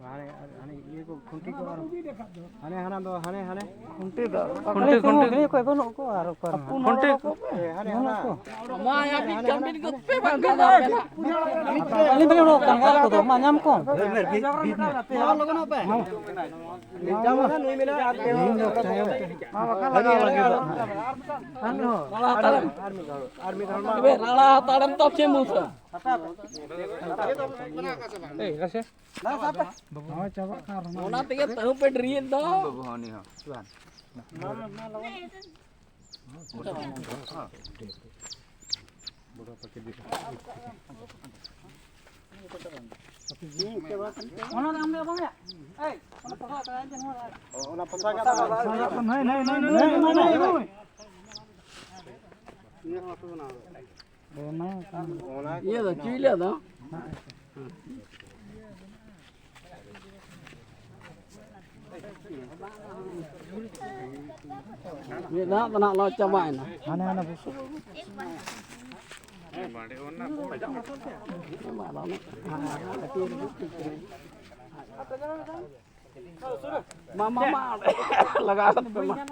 हाने ये को खुंटी को हाने हाना दो हाने हाने खुंटी खुंटी को बनो को आरो कर खुंटी हाने हाना मा या बिकम बिन को पे bang kana ali beli ro kan gar ko to ma nyam ko मा लगन पे जाम ना नहीं मिला मा बका लगा लगे हानो आर्मी धर्म be rala taram top che musa eh kase ना सापे bawa coba karena ona tiga tahu pe drin do बहनी हां सुहान ona ambil abang ya eh ona paksa aja ona पता का नहीं ये हाथ बना ओना ye da chile da ye da na lo chama na ana ana busu mama lगा सकते हैं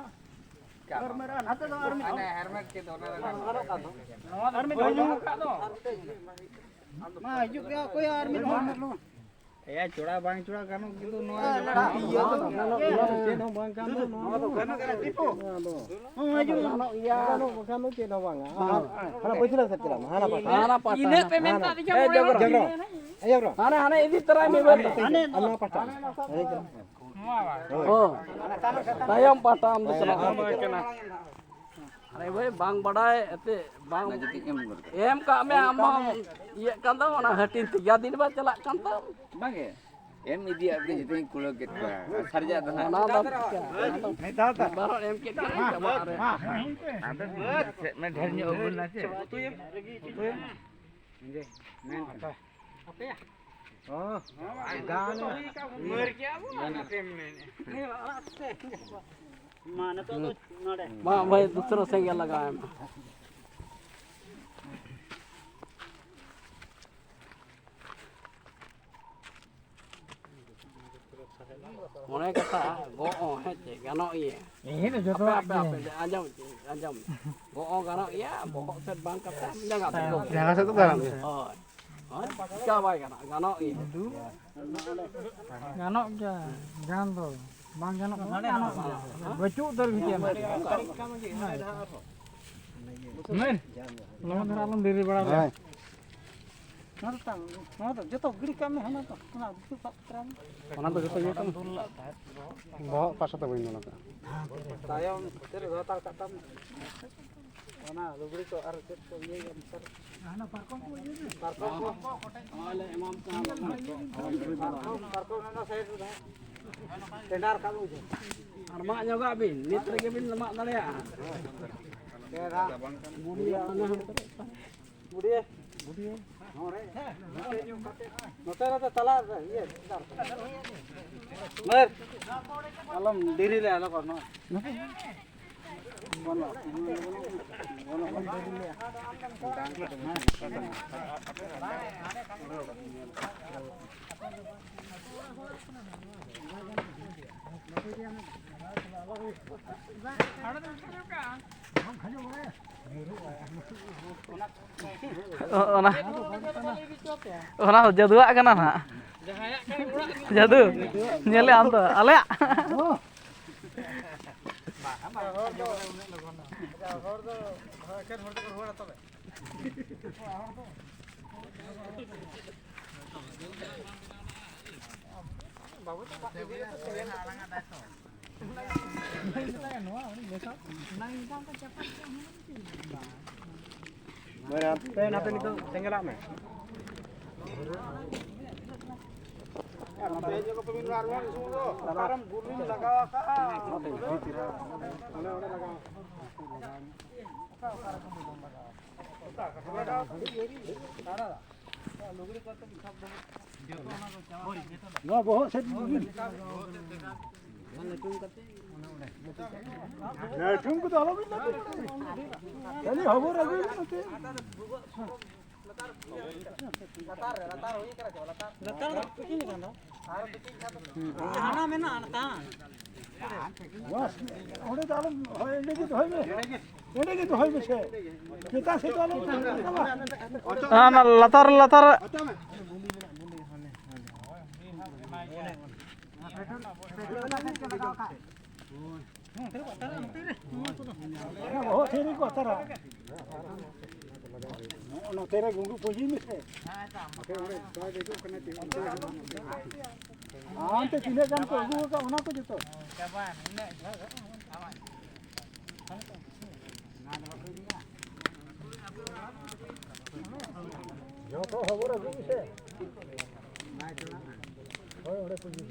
मा हिजुक गया कोई आर्मी ए चोड़ा बांग चोड़ा कानो किंतु नो चेनो बांग कानो नो कानो करा टिपो हिजुक या कानो चेनो बांग हाना पैसा सकला हाना पाटा ini pementa di jam जबरो ए जबरो hana hana ini terai me ber अन्ना पाटा oh tayam patam di sana अरे भाई बांग बड़ाए एते बांग एम का में अम्मा ये कंदा ना हटिन 3 दिन बाद चला कंदा बागे एम इदी आपके जितने कुलो के सरजा दना ना नहीं था बारो एम के मारे मैं ढेरnya ओबन ना छे oh गानो मर क्या वो mana to nade मां भाई दूसरा से क्या लगाया मैं Mulai kata bohong hece gano iya. ini jodoh Apa ajam. Bohong gano iya, bohong set bang kata jangan tu. jangan satu barang Oh. Coba gano iya. ganok ja jangan to bang ganok bacuk ter bikin men lawan alam diri bड़ा ना तो जतो गिरी काम में है ना तो ना पत्ram mana tuh itu ya kan bawa pas atau ini nolak tayam ter gotal katam mana lubri to ar set to ye antar ana parkom ko ye parkom Oleh imam ka. parkom na side dah tendar kamu je Armak juga bin, liter ke bin lemak tadi ya. kera budia budia budia note na tala ye mer alam diri le ala korno bono Ona jadua kana na. Jadu. Nyele am to. Ale. Nape itu tenggelam ya? Nape juga pemilu arwah semua. Sekarang guling lagawa ka. No, boh, set guling. Nah, tunggu dah lagi nanti. Jadi habor lagi nanti. Latar begini kan? Hana mena tan. बस ओडे ताल एंडे की तो होय बेछे केता से ताल ना लतार लतार बहुत theory को तारा ना तेरे गुंगु पोजी में से हाँ तो तीने गान को गुंगु का होना को जतो जो तो खबर है गुंगु से होय ओडे पोजी